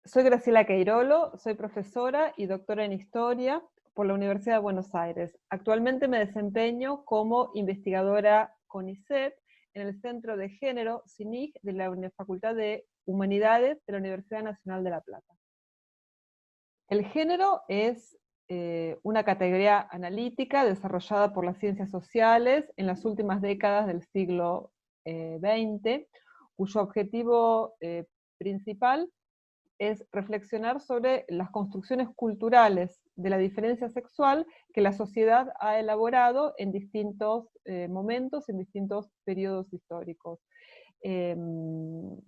Soy Graciela Queirolo, soy profesora y doctora en Historia por la Universidad de Buenos Aires. Actualmente me desempeño como investigadora CONICET en el Centro de Género, CINIG, de la Facultad de Humanidades de la Universidad Nacional de La Plata. El género es una categoría analítica desarrollada por las ciencias sociales en las últimas décadas del siglo XX, cuyo objetivo principal es reflexionar sobre las construcciones culturales de la diferencia sexual que la sociedad ha elaborado en distintos momentos, en distintos periodos históricos. En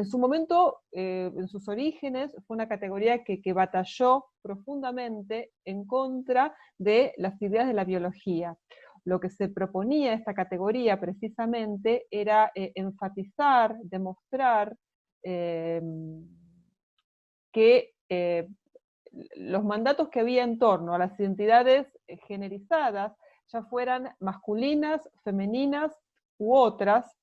su momento, en sus orígenes, fue una categoría que batalló profundamente en contra de las ideas de la biología. Lo que se proponía esta categoría precisamente era enfatizar, demostrar que los mandatos que había en torno a las identidades generizadas, ya fueran masculinas, femeninas u otras,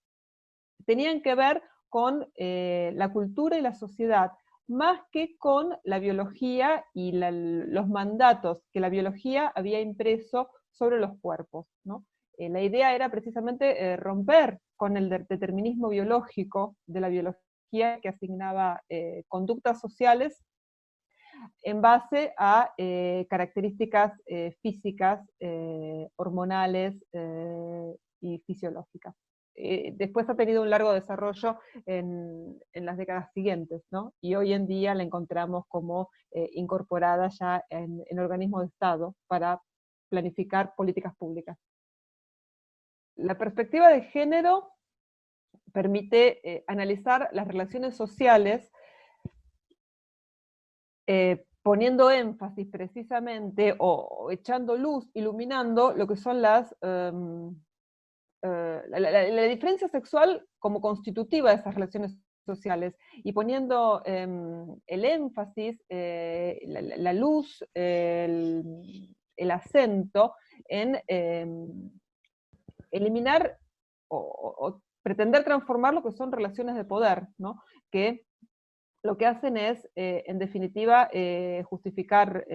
tenían que ver con la cultura y la sociedad, más que con la biología y los mandatos que la biología había impreso sobre los cuerpos, ¿no? La idea era precisamente romper con el determinismo biológico de la biología que asignaba conductas sociales en base a características físicas, hormonales y fisiológicas. Después ha tenido un largo desarrollo en las décadas siguientes, ¿no? Y hoy en día la encontramos como incorporada ya en organismos de Estado para planificar políticas públicas. La perspectiva de género permite analizar las relaciones sociales poniendo énfasis precisamente o echando luz, iluminando lo que son la diferencia sexual como constitutiva de esas relaciones sociales y poniendo el énfasis, la luz, el acento en eliminar o pretender transformar lo que son relaciones de poder, ¿no? Que lo que hacen es, en definitiva, justificar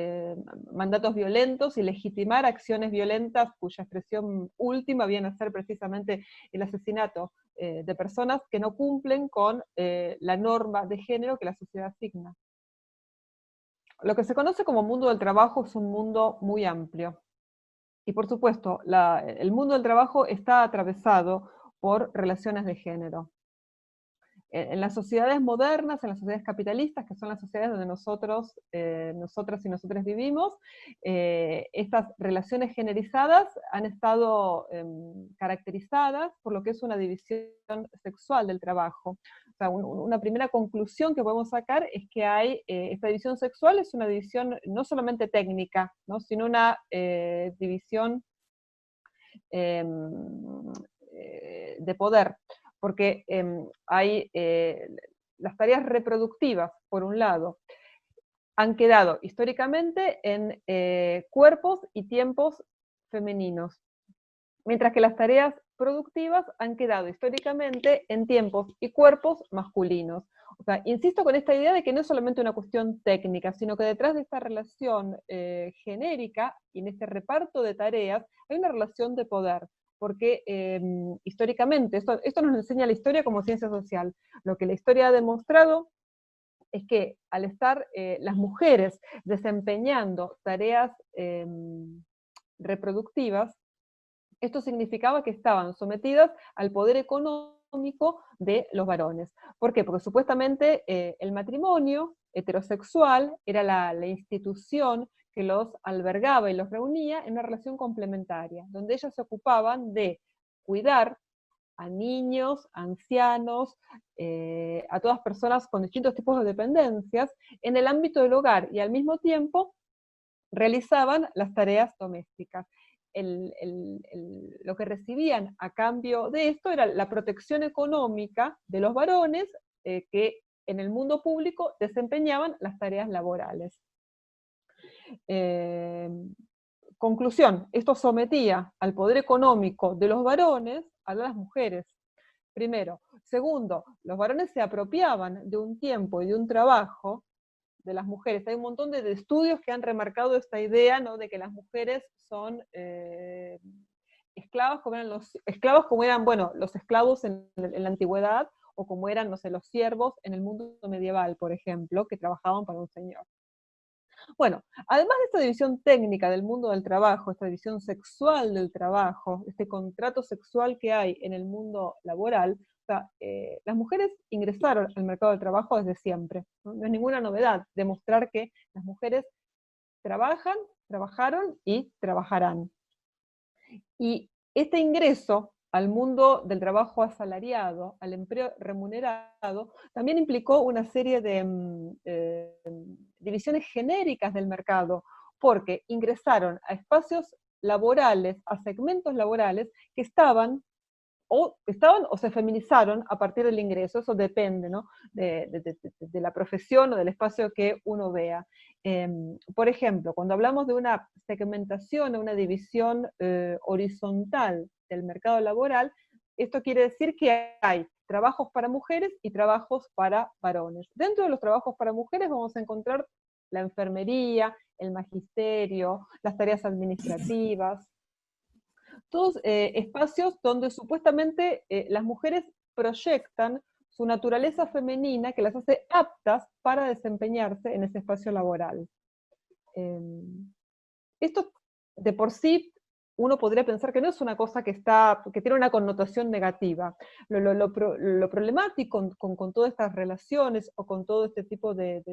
mandatos violentos y legitimar acciones violentas cuya expresión última viene a ser precisamente el asesinato de personas que no cumplen con la norma de género que la sociedad asigna. Lo que se conoce como mundo del trabajo es un mundo muy amplio. Y por supuesto, el mundo del trabajo está atravesado por relaciones de género. En las sociedades modernas, en las sociedades capitalistas, que son las sociedades donde nosotras y nosotros vivimos, estas relaciones generizadas han estado caracterizadas por lo que es una división sexual del trabajo. O sea, una primera conclusión que podemos sacar es que hay, esta división sexual es una división no solamente técnica, ¿no? Sino una división de poder, porque hay las tareas reproductivas, por un lado, han quedado históricamente en cuerpos y tiempos femeninos, mientras que las tareas productivas han quedado históricamente en tiempos y cuerpos masculinos. O sea, insisto con esta idea de que no es solamente una cuestión técnica, sino que detrás de esta relación genérica y en este reparto de tareas hay una relación de poder, porque históricamente, esto nos enseña la historia como ciencia social, lo que la historia ha demostrado es que al estar las mujeres desempeñando tareas reproductivas, esto significaba que estaban sometidas al poder económico de los varones. ¿Por qué? Porque supuestamente el matrimonio heterosexual era la institución que los albergaba y los reunía en una relación complementaria, donde ellas se ocupaban de cuidar a niños, ancianos, a todas personas con distintos tipos de dependencias en el ámbito del hogar y al mismo tiempo realizaban las tareas domésticas. Lo que recibían a cambio de esto era la protección económica de los varones que en el mundo público desempeñaban las tareas laborales. Conclusión, esto sometía al poder económico de los varones a las mujeres, primero. Segundo, los varones se apropiaban de un tiempo y de un trabajo de las mujeres. Hay un montón de estudios que han remarcado esta idea, ¿no?, de que las mujeres son esclavas, como eran, bueno, los esclavos en la antigüedad, o como eran, no sé, los siervos en el mundo medieval, por ejemplo, que trabajaban para un señor. Bueno, además de esta división técnica del mundo del trabajo, esta división sexual del trabajo, este contrato sexual que hay en el mundo laboral, o sea, las mujeres ingresaron al mercado del trabajo desde siempre. ¿No? No es ninguna novedad demostrar que las mujeres trabajan, trabajaron y trabajarán. Y este ingreso al mundo del trabajo asalariado, al empleo remunerado, también implicó una serie de divisiones genéricas del mercado, porque ingresaron a espacios laborales, a segmentos laborales que estaban o se feminizaron a partir del ingreso. Eso depende, ¿no?, de la profesión o del espacio que uno vea. Por ejemplo, cuando hablamos de una segmentación o una división horizontal del mercado laboral, esto quiere decir que hay trabajos para mujeres y trabajos para varones. Dentro de los trabajos para mujeres vamos a encontrar la enfermería, el magisterio, las tareas administrativas, todos espacios donde supuestamente las mujeres proyectan su naturaleza femenina que las hace aptas para desempeñarse en ese espacio laboral. Esto de por sí uno podría pensar que no es una cosa que tiene una connotación negativa. Lo problemático con todas estas relaciones o con todo este tipo de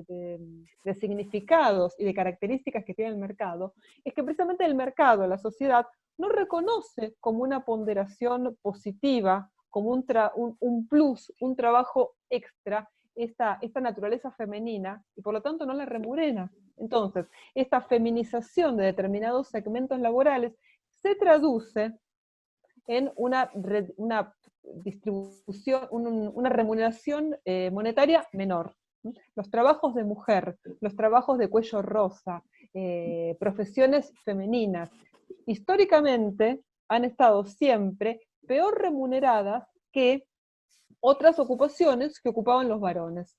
significados y de características que tiene el mercado, es que precisamente el mercado, la sociedad, no reconoce como una ponderación positiva, como un plus, un trabajo extra, esta naturaleza femenina, y por lo tanto no la remunera. Entonces, esta feminización de determinados segmentos laborales se traduce en una distribución, una remuneración monetaria menor. Los trabajos de mujer, los trabajos de cuello rosa, profesiones femeninas, históricamente han estado siempre peor remuneradas que otras ocupaciones que ocupaban los varones.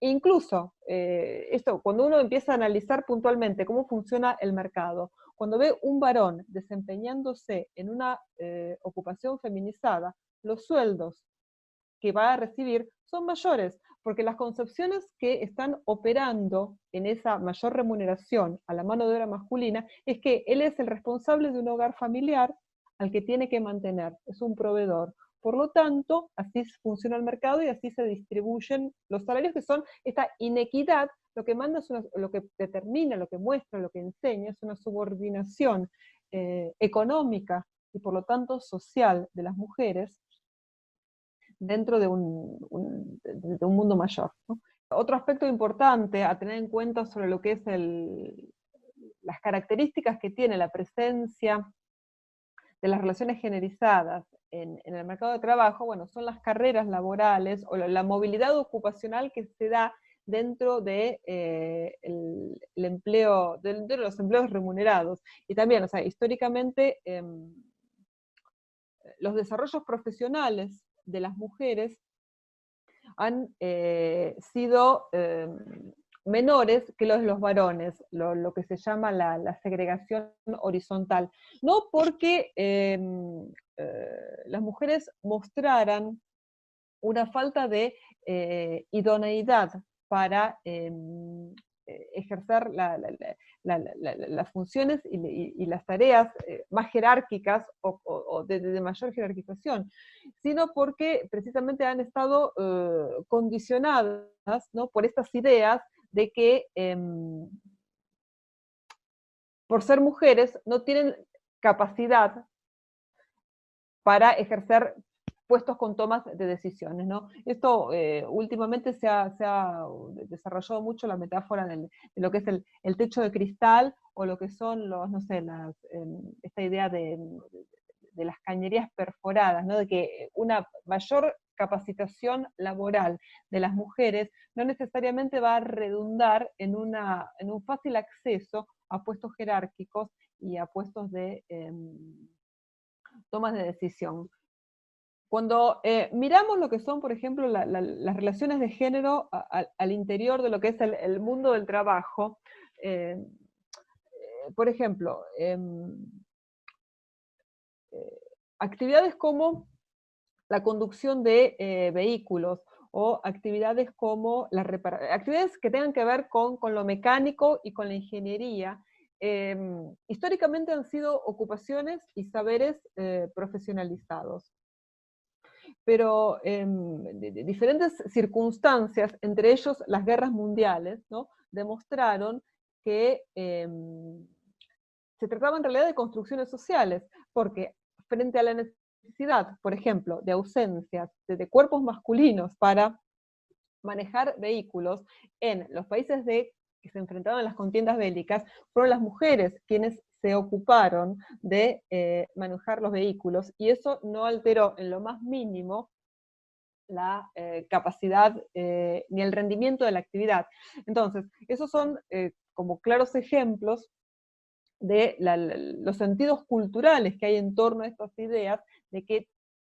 Incluso, esto, cuando uno empieza a analizar puntualmente cómo funciona el mercado, cuando ve un varón desempeñándose en una ocupación feminizada, los sueldos que va a recibir son mayores, porque las concepciones que están operando en esa mayor remuneración a la mano de obra masculina es que él es el responsable de un hogar familiar al que tiene que mantener, es un proveedor. Por lo tanto, así funciona el mercado y así se distribuyen los salarios, que son esta inequidad. Lo que manda es lo que determina, lo que muestra, lo que enseña, es una subordinación económica y por lo tanto social de las mujeres dentro de un mundo mayor, ¿no? Otro aspecto importante a tener en cuenta sobre lo que es las características que tiene la presencia de las relaciones generizadas en el mercado de trabajo, bueno, son las carreras laborales o la movilidad ocupacional que se da dentro de el empleo, dentro de los empleos remunerados. Y también, o sea, históricamente, los desarrollos profesionales de las mujeres han sido menores que los de los varones, lo que se llama la segregación horizontal. No porque las mujeres mostraran una falta de idoneidad para ejercer las funciones y las tareas más jerárquicas o de mayor jerarquización, sino porque precisamente han estado condicionadas, ¿no?, por estas ideas de que por ser mujeres no tienen capacidad para ejercer puestos con tomas de decisiones, ¿no? Esto últimamente se ha desarrollado mucho la metáfora de lo que es el techo de cristal, o lo que son los, no sé, esta idea de las cañerías perforadas, ¿no? De que una mayor capacitación laboral de las mujeres no necesariamente va a redundar en un fácil acceso a puestos jerárquicos y a puestos de tomas de decisión. Cuando miramos lo que son, por ejemplo, las relaciones de género al interior de lo que es el mundo del trabajo, eh, por ejemplo, actividades como la conducción de vehículos o actividades como actividades que tengan que ver con lo mecánico y con la ingeniería, históricamente han sido ocupaciones y saberes profesionalizados. Pero de diferentes circunstancias, entre ellos las guerras mundiales, ¿no? Demostraron que se trataba en realidad de construcciones sociales, porque frente a la necesidad, por ejemplo, de ausencias de cuerpos masculinos para manejar vehículos en los países que se enfrentaban a las contiendas bélicas, fueron las mujeres quienes se ocuparon de manejar los vehículos, y eso no alteró en lo más mínimo la capacidad ni el rendimiento de la actividad. Entonces, esos son como claros ejemplos de los sentidos culturales que hay en torno a estas ideas de que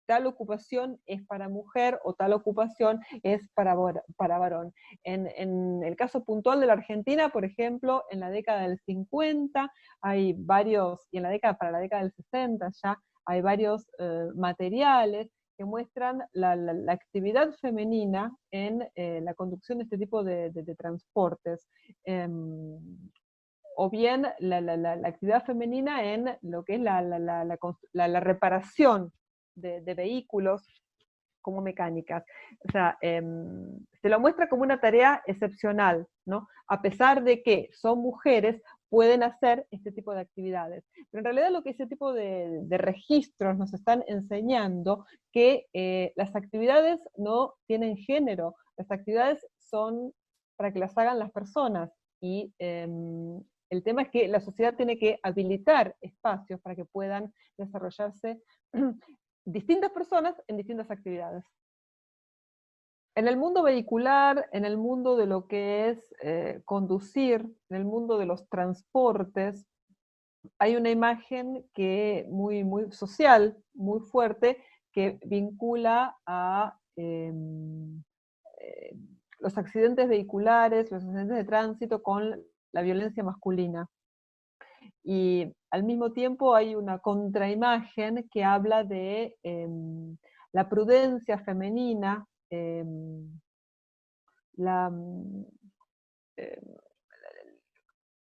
tal ocupación es para mujer o tal ocupación es para varón. En el caso puntual de la Argentina, por ejemplo, en la década del 50 hay varios, y en para la década del 60 ya hay varios materiales que muestran la actividad femenina en la conducción de este tipo de transportes. O bien la actividad femenina en lo que es la reparación de vehículos como mecánicas. O sea, se lo muestra como una tarea excepcional, ¿no? A pesar de que son mujeres, pueden hacer este tipo de actividades. Pero en realidad lo que ese tipo de registros nos están enseñando, que las actividades no tienen género, las actividades son para que las hagan las personas, y el tema es que la sociedad tiene que habilitar espacios para que puedan desarrollarse distintas personas en distintas actividades. En el mundo vehicular, en el mundo de lo que es conducir, en el mundo de los transportes, hay una imagen que muy social, muy fuerte, que vincula a los accidentes vehiculares, los accidentes de tránsito con la violencia masculina. Y al mismo tiempo hay una contraimagen que habla de la prudencia femenina, la, eh,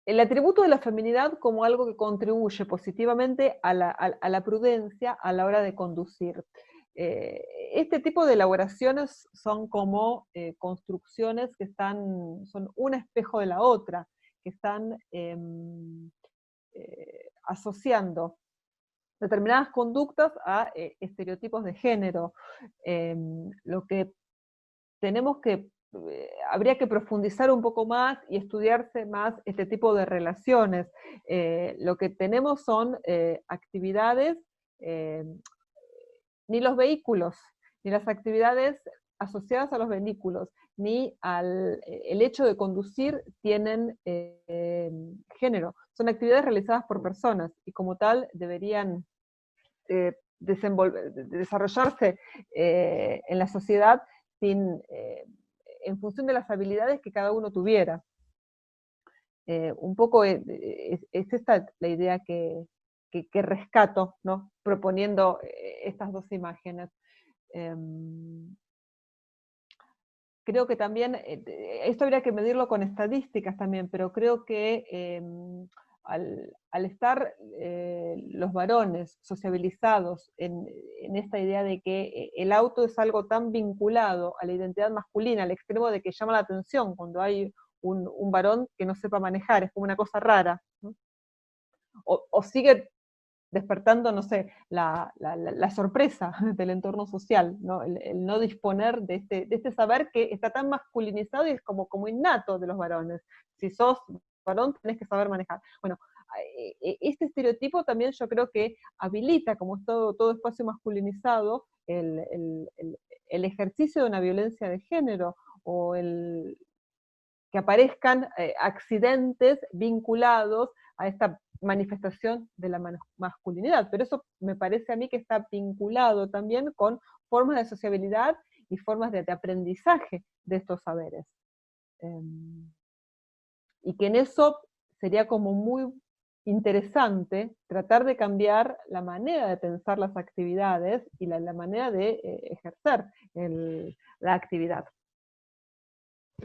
el atributo de la feminidad como algo que contribuye positivamente a la prudencia a la hora de conducir. Este tipo de elaboraciones son como construcciones que son un espejo de la otra, que están asociando determinadas conductas a estereotipos de género. Lo que tenemos que, habría que profundizar un poco más y estudiarse más este tipo de relaciones. Lo que tenemos son actividades, eh, ni los vehículos, ni las actividades asociadas a los vehículos, ni el hecho de conducir tienen género. Son actividades realizadas por personas y como tal deberían desarrollarse en la sociedad en función de las habilidades que cada uno tuviera. Un poco es esta la idea que rescato, ¿no? Proponiendo estas dos imágenes. Creo que también, esto habría que medirlo con estadísticas también, pero creo que al estar los varones sociabilizados en esta idea de que el auto es algo tan vinculado a la identidad masculina, al extremo de que llama la atención cuando hay un varón que no sepa manejar, es como una cosa rara, ¿no? O sigue despertando, no sé, la sorpresa del entorno social, ¿no? El no disponer de este saber que está tan masculinizado y es como innato de los varones. Si sos varón, tenés que saber manejar. Bueno, este estereotipo también yo creo que habilita, como es todo espacio masculinizado, el ejercicio de una violencia de género, o que aparezcan accidentes vinculados a esta manifestación de la masculinidad, pero eso me parece a mí que está vinculado también con formas de sociabilidad y formas de aprendizaje de estos saberes. Y que en eso sería como muy interesante tratar de cambiar la manera de pensar las actividades y la manera de ejercer la actividad.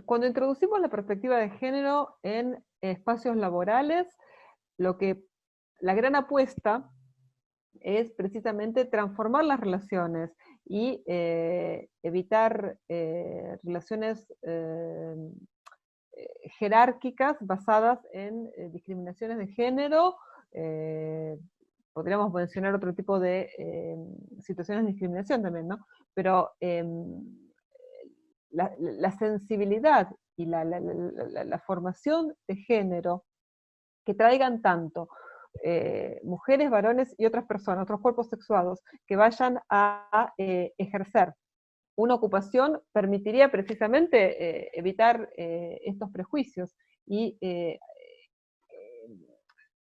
Cuando introducimos la perspectiva de género en espacios laborales, la gran apuesta es precisamente transformar las relaciones y evitar relaciones jerárquicas basadas en discriminaciones de género. Podríamos mencionar otro tipo de situaciones de discriminación también, ¿no? Pero la sensibilidad y la formación de género que traigan tanto mujeres, varones y otras personas, otros cuerpos sexuados, que vayan a ejercer una ocupación, permitiría precisamente evitar estos prejuicios y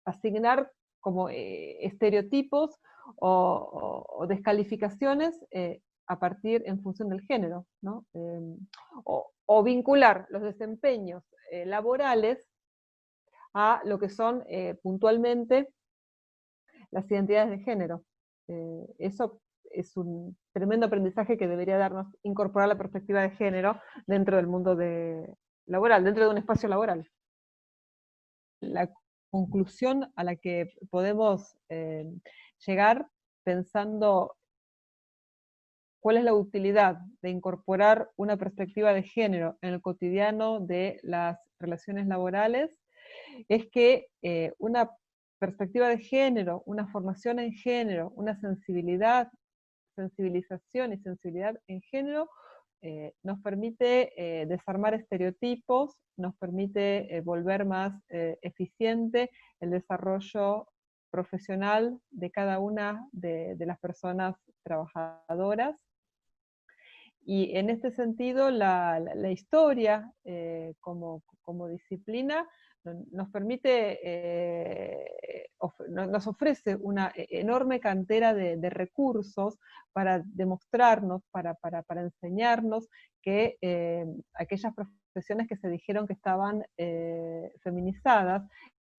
asignar como estereotipos o descalificaciones a partir en función del género, ¿no? O vincular los desempeños laborales a lo que son puntualmente las identidades de género. Eso es un tremendo aprendizaje que debería darnos incorporar la perspectiva de género dentro del mundo laboral, dentro de un espacio laboral. La conclusión a la que podemos llegar pensando cuál es la utilidad de incorporar una perspectiva de género en el cotidiano de las relaciones laborales es que una perspectiva de género, una formación en género, una sensibilización y sensibilidad en género nos permite desarmar estereotipos, nos permite volver más eficiente el desarrollo profesional de cada una de las personas trabajadoras. Y en este sentido, la historia como disciplina nos permite, nos ofrece una enorme cantera de recursos para demostrarnos, para enseñarnos que aquellas profesiones que se dijeron que estaban feminizadas,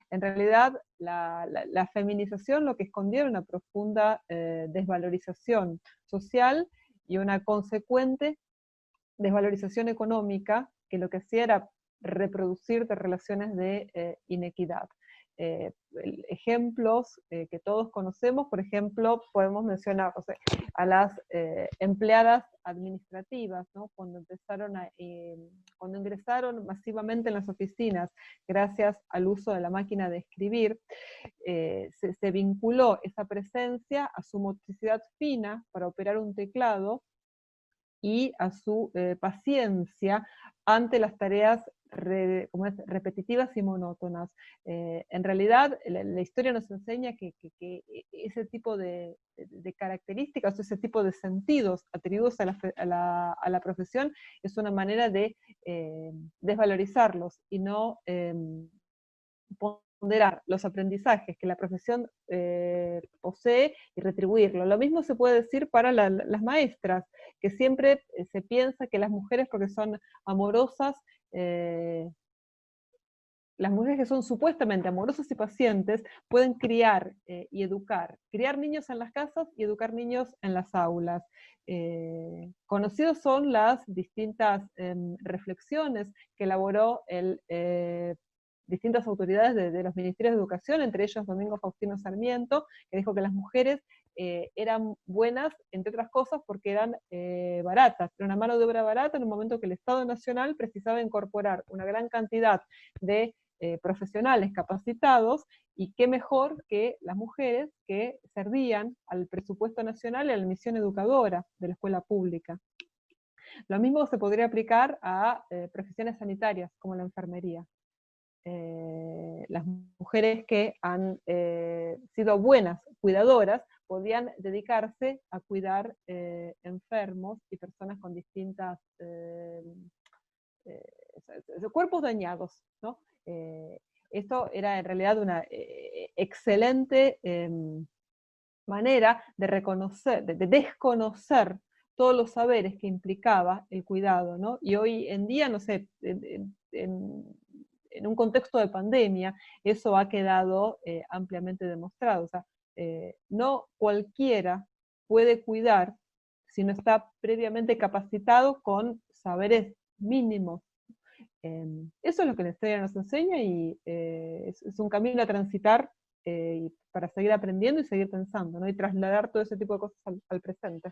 en realidad la feminización lo que escondía era una profunda desvalorización social y una consecuente desvalorización económica que lo que hacía era reproducir de relaciones de inequidad. Ejemplos que todos conocemos, por ejemplo, podemos mencionar, o sea, a las empleadas administrativas, ¿no? Cuando ingresaron masivamente en las oficinas, gracias al uso de la máquina de escribir, se vinculó esa presencia a su motricidad fina para operar un teclado y a su paciencia ante las tareas repetitivas y monótonas. En realidad, la historia nos enseña que ese tipo de características, ese tipo de sentidos atribuidos a la profesión es una manera de desvalorizarlos y no ponderar los aprendizajes que la profesión posee y retribuirlo. Lo mismo se puede decir para las maestras, que siempre se piensa que las mujeres, porque son amorosas, las mujeres que son supuestamente amorosas y pacientes, pueden criar y educar. Criar niños en las casas y educar niños en las aulas. Conocidos son las distintas reflexiones que elaboró distintas autoridades de los ministerios de educación, entre ellos Domingo Faustino Sarmiento, que dijo que las mujeres eran buenas, entre otras cosas, porque eran baratas, era una mano de obra barata en un momento que el Estado Nacional precisaba incorporar una gran cantidad de profesionales capacitados, y qué mejor que las mujeres que servían al presupuesto nacional y a la misión educadora de la escuela pública. Lo mismo se podría aplicar a profesiones sanitarias, como la enfermería. Las mujeres que han sido buenas cuidadoras podían dedicarse a cuidar enfermos y personas con distintas cuerpos dañados, ¿no? Esto era en realidad una excelente manera de reconocer, de desconocer todos los saberes que implicaba el cuidado, ¿no? Y hoy en día, no sé, en un contexto de pandemia, eso ha quedado ampliamente demostrado. O sea, no cualquiera puede cuidar si no está previamente capacitado con saberes mínimos. Eso es lo que la historia nos enseña y es un camino a transitar para seguir aprendiendo y seguir pensando, ¿no? Y trasladar todo ese tipo de cosas al presente.